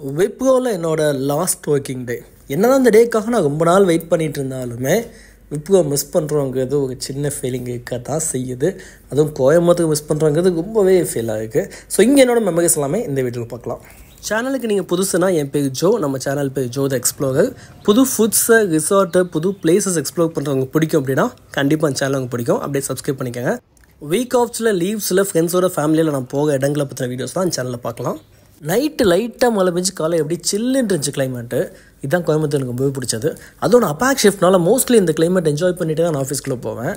விப்ரோவில் என்னோடய last working day. என்னதான் இந்த டேக்காக நான் ரொம்ப நாள் வெயிட் பண்ணிகிட்டு இருந்தாலுமே விப்ரோ மிஸ் பண்ணுறோங்கிறது ஒரு சின்ன ஃபீலிங் இருக்க தான் செய்யுது. அதுவும் கோயம்புத்தூர் மிஸ் பண்ணுறோங்கிறது ரொம்பவே ஃபீலாக இருக்குது. ஸோ இங்கே என்னோடய மெமரிஸ் எல்லாமே இந்த வீடியோவில் பார்க்கலாம். சேனலுக்கு நீங்கள் புதுசுனா என் பேர் ஜோ, நம்ம சேனல் பேர் ஜோ த எக்ஸ்ப்ளோரர். புது ஃபுட்ஸு, ரிசார்ட்டு, புது பிளேசஸ் எக்ஸ்ப்ளோர் பண்ணுறவங்க பிடிக்கும் அப்படின்னா கண்டிப்பாக அந்த சேனல் உங்களுக்கு பிடிக்கும். அப்படியே சப்ஸ்கிரைப் பண்ணிக்கோங்க. வீக் ஆஃப்ஸில், லீவ்ஸில், ஃப்ரெண்ட்ஸோட ஃபேமிலியில் நான் போக இடங்களை பற்றின வீடியோஸ் தான் அந்த சேனலில் பார்க்கலாம். நைட்டு லைட்டாக மழை பெஞ்சு காலை எப்படி சில்லுன்னு இருந்துச்சு கிளைமேட்டு. இதுதான் கோயம்புத்தூர் எனக்கு ரொம்பவே பிடிச்சது. அதோட அப்பாக் ஷிஃப்ட்னால மோஸ்ட்லி இந்த கிளைமேட் என்ஜாய் பண்ணிட்டு தான் நான் ஆஃபீஸ்க்குள்ளே போவேன்.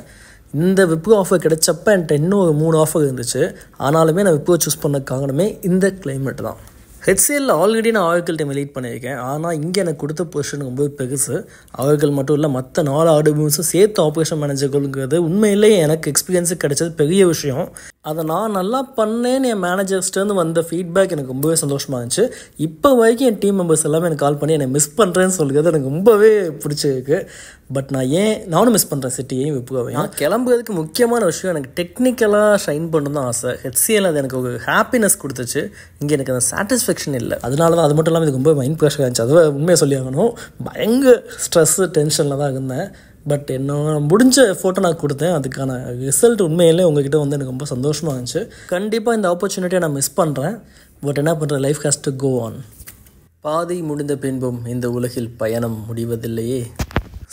இந்த விப்ரோ ஆஃபர் கிடைச்சப்ப என்கிட்ட இன்னும் ஒரு 3 ஆஃபர் இருந்துச்சு. ஆனாலுமே நான் விப்ரோ சூஸ் பண்ண காரணமே இந்த கிளைமேட் தான். ஹெச்சிஎல்ல ஆல்ரெடி நான் ஆர்கிள் டைம் லீட் பண்ணியிருக்கேன். ஆனால் இங்கே எனக்கு கொடுத்த பொசிஷன் ரொம்ப பெருசு. ஆர்கிள் மட்டும் இல்லை, மற்ற 4 ஆர்டர்ஸும் சேர்த்து ஆப்ரேஷன் மேனேஜர்களுங்கிறது உண்மையிலேயே எனக்கு எக்ஸ்பீரியன்ஸு கிடைச்சது பெரிய விஷயம். அதை நான் நல்லா பண்ணேன்னு என் மேனேஜர்ஸ்லேருந்து வந்த ஃபீட்பேக் எனக்கு ரொம்பவே சந்தோஷமாக இருந்துச்சு. இப்போ வரைக்கும் என் டீம் மெம்பர்ஸ் எல்லாமே எனக்கு கால் பண்ணி என்னை மிஸ் பண்ணுறேன்னு சொல்கிறது எனக்கு ரொம்பவே பிடிச்சிருக்கு. பட் நானும் மிஸ் பண்ணுறேன் சிட்டியையும் விப்ரோவையும். நான் கிளம்புறதுக்கு முக்கியமான விஷயம் எனக்கு டெக்னிக்கலாக ஷைன் பண்ணணும் தான் ஆசை. ஹெச்சிஎல் அது எனக்கு ஒரு ஹாப்பினஸ் கொடுத்துச்சு. இங்கே எனக்கு அந்த சாட்டிஸ்ஃபேக்ஷன் இல்லை. அதனால தான், அது மட்டும் இல்லாமல் எனக்கு ரொம்ப மைண்ட் ப்ரெஷர் இருந்துச்சு. அதுவே உண்மையாக சொல்லி ஆகணும். பயங்கர ஸ்ட்ரெஸ்ஸு, டென்ஷனில் தான் இருந்தேன். பட் என்னோட முடிஞ்ச ஃபோட்டோ நான் கொடுத்தேன். அதுக்கான ரிசல்ட் உண்மையிலே உங்ககிட்ட வந்து எனக்கு ரொம்ப சந்தோஷமாக இருந்துச்சு. கண்டிப்பாக இந்த ஆப்பர்ச்சுனிட்டியை நான் மிஸ் பண்ணுறேன். பட் என்ன பண்ணுறேன், life has to go on. பாதி முடிந்த பின்பும் இந்த உலகில் பயணம் முடிவதில்லையே.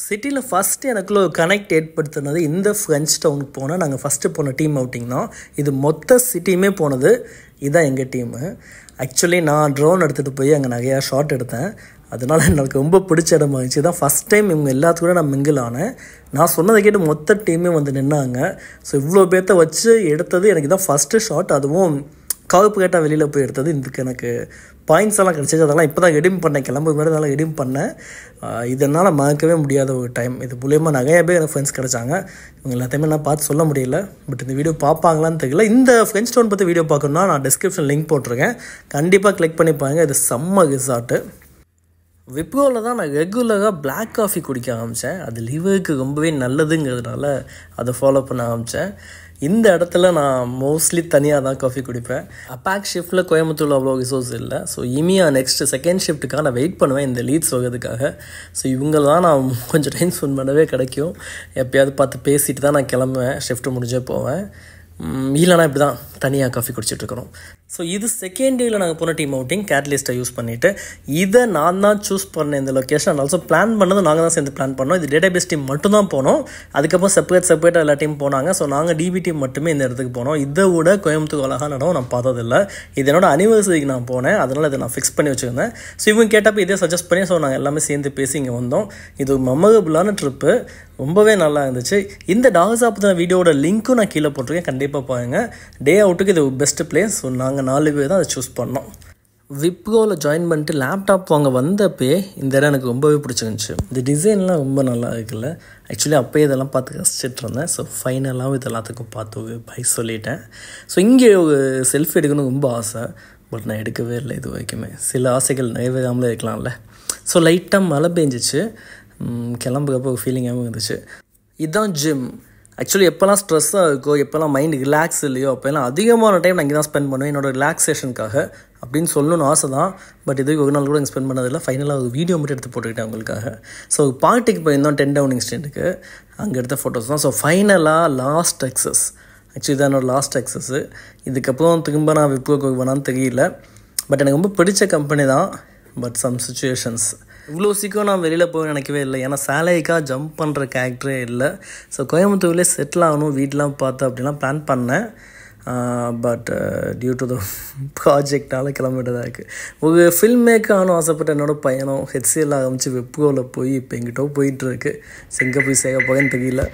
சிட்டியில் ஃபஸ்ட்டு எனக்குள்ள ஒரு கனெக்ட் ஏற்படுத்தினது இந்த ஃப்ரெஞ்ச் டவுனுக்கு போனால் நாங்கள் ஃபஸ்ட்டு போன டீம் அவுட்டிங் தான். இது மொத்த சிட்டியுமே போனது. இதுதான் எங்கள் டீமு. ஆக்சுவலி நான் ட்ரோன் எடுத்துகிட்டு போய் அங்கே நிறையா ஷாட் எடுத்தேன். அதனால் எனக்கு ரொம்ப பிடிச்ச இடமா இருந்துச்சு. தான் ஃபஸ்ட் டைம் இவங்க எல்லாத்துக்கூட நான் மிங்கிள் ஆனேன். நான் சொன்னதை கேட்டு மொத்த டீமே வந்து நின்னாங்க. ஸோ இவ்வளோ பேர்த்த வச்சு எடுத்தது எனக்கு தான் ஃபஸ்ட்டு ஷாட். அதுவும் கவுப்பு கேட்டால் வெளியில் போய் எடுத்தது. இதுக்கு எனக்கு பாயிண்ட்ஸ் எல்லாம் கிடச்சிச்சு. அதெல்லாம் இப்போ தான் எடிம் பண்ணேன். கிளம்பு மாதிரி அதெல்லாம் எடிம் பண்ணேன். இதனால் மறக்கவே முடியாத ஒரு டைம். இது மூலயமா நிறைய பேர் எனக்கு ஃப்ரெண்ட்ஸ் கிடச்சாங்க. இவங்க எல்லாத்தையுமே நான் பார்த்து சொல்ல முடியல. பட் இந்த வீடியோ பார்ப்பாங்களான்னு தெரியல. இந்த ஃப்ரெஞ்ச் டவுன் பற்றி வீடியோ பார்க்கணுன்னா நான் டிஸ்கிரிப்ஷன் லிங்க் போட்டிருக்கேன். கண்டிப்பாக கிளிக் பண்ணி பாருங்கள். இது செம்ம ரிசார்ட்டு. விப்ரோவில் தான் நான் ரெகுலராக பிளாக் காஃபி குடிக்க ஆரம்பித்தேன். அது லிவருக்கு ரொம்பவே நல்லதுங்கிறதுனால அதை ஃபாலோ பண்ண ஆரம்பித்தேன். இந்த இடத்துல நான் மோஸ்ட்லி தனியாக தான் காஃபி குடிப்பேன். அப்பாக் ஷிஃப்ட்டில் கோயம்புத்தூரில் அவ்வளோ ரிசோர்ஸ் இல்லை. ஸோ இமியா நெக்ஸ்ட்டு செகண்ட் ஷிஃப்ட்டுக்காக நான் வெயிட் பண்ணுவேன் இந்த லீட்ஸ் வர்றதுக்காக. ஸோ இவங்களாம் நான் கொஞ்சம் டைம் ஸ்பெண்ட் பண்ணவே கிடைக்கும். எப்போயாவது பார்த்து பேசிட்டு தான் நான் கிளம்புவேன். ஷிஃப்ட்டு முடிஞ்சே போவேன். இல்லைனா இப்படி தான் தனியாக காஃபி குடிச்சிட்ருக்கணும். ஸோ இது செகண்ட் டேயில் நாங்கள் போன டீம் அவுட்டிங் கேட்லிஸ்ட்டை யூஸ் பண்ணிவிட்டு இதை நான் தான் சூஸ் பண்ணேன். இந்த லொக்கேஷன் அண்ட் ஆல்சோ பிளான் பண்ணது நாங்கள் தான் சேர்ந்து பிளான் பண்ணோம். இது டேட்டாபேஸ் டீம் மட்டும் தான் போனோம். அதுக்கப்புறம் செப்பரேட்டாக எல்லா டீம் போனாங்க. ஸோ நாங்கள் டிபி டீம் மட்டுமே இந்த இடத்துக்கு போனோம். இதை விட கோயம்புத்தூர் அழகான இடம் நான் பார்த்ததில்லை. இது என்னோட அனிவர்சரிக்கு நான் போனேன். அதனால் இதை நான் ஃபிக்ஸ் பண்ணி வச்சுருந்தேன். ஸோ இவங்க கேட்டப்போ இதே சஜஸ்ட் பண்ணி ஸோ நாங்கள் எல்லாமே சேர்ந்து பேசி இங்கே வந்தோம். இது ஒரு மெமரபுளான ட்ரிப்பு. ரொம்பவே நல்லா இருந்துச்சு. இந்த டாகஸா பற்றின வீடியோட லிங்க்கும் நான் கீழே போட்டிருக்கேன். கண்டிப்பாக பாருங்க. டே அவுட்டுக்கு இது பெஸ்ட் பிளேஸ். ஸோ நாங்கள் 4 பேர் தான் அதை சூஸ் பண்ணோம். விப்ரோவில் ஜாயின் பண்ணிட்டு லேப்டாப் வாங்க வந்தப்பே இந்த இடம் எனக்கு ரொம்பவே பிடிச்சிருந்துச்சு. இந்த டிசைன்லாம் ரொம்ப நல்லா இருக்குல்ல. ஆக்சுவலி அப்போயே இதெல்லாம் பார்த்து ரசிச்சிட்டு இருந்தேன். ஸோ ஃபைனலாகவும் இது எல்லாத்துக்கும் பார்த்து ஒரு பை சொல்லிட்டேன். ஸோ இங்கே ஒரு செல்ஃபி எடுக்கணும் ரொம்ப ஆசை. பட் நான் எடுக்கவே இல்லை இது வரைக்குமே. சில ஆசைகள் நிறைவேறாமலே இருக்கலாம்ல. ஸோ லைட்டாக மழை பெஞ்சிச்சு. கிளம்புறப்போ ஒரு ஃபீலிங்காகவும் இருந்துச்சு. இதுதான் ஜிம். ஆக்சுவலி எப்போல்லாம் ஸ்ட்ரெஸ்ஸாக இருக்கோ, எப்போல்லாம் மைண்டு ரிலாக்ஸ் இல்லையோ அப்போல்லாம் அதிகமான டைம் நான் இங்கே தான் ஸ்பெண்ட் பண்ணுவேன் என்னோடய ரிலாக்ஸேஷனுக்காக அப்படின்னு சொல்லணும்னு ஆசை தான். பட் இதுக்கு ஒரு நாள் கூட இங்கே ஸ்பெண்ட் பண்ணதில்லை. ஃபைனலாக ஒரு வீடியோ மட்டும் எடுத்து போட்டுக்கிட்டேன் உங்களுக்காக. ஸோ பார்ட்டிக்கு போயிருந்தோம் 10 டவுனிங் ஸ்ட்ரீட்டுக்கு. அங்கே எடுத்த ஃபோட்டோஸ் தான். ஸோ ஃபைனலாக லாஸ்ட் எக்ஸஸ். ஆக்சுவலி இதான் என்னோடய லாஸ்ட் எக்ஸஸ்ஸு. இதுக்கப்புறம் திரும்ப நான் விப்ரோக்கு வேணான்னு தெரியல. பட் எனக்கு ரொம்ப பிடிச்ச கம்பெனி தான். பட் சம் சிச்சுவேஷன்ஸ் இவ்வளோ சீக்கிரம் நான் வெளியில் போக நினைக்கவே இல்லை. ஏன்னா சேலரிக்காக ஜம்ப் பண்ணுற கேரக்டரே இல்லை. ஸோ கோயம்புத்தூர்லேயே செட்டில் ஆகணும், வீட்டெலாம் பார்த்து அப்படிலாம் பிளான் பண்ணேன். பட் டியூ டு த ப்ராஜெக்டால் கிளம்பிட்டதாக இருக்குது. ஒரு ஃபில்ம் மேக்கர் ஆகணும் ஆசைப்பட்ட என்னோடய பயணம் ஹெச்சிஎல் ஆரம்பித்து விப்ரோவில் போய் இப்போ எங்கிட்ட போயிட்டுருக்கு. எங்கே போய் சேர போகிறேன்னு தெரியல.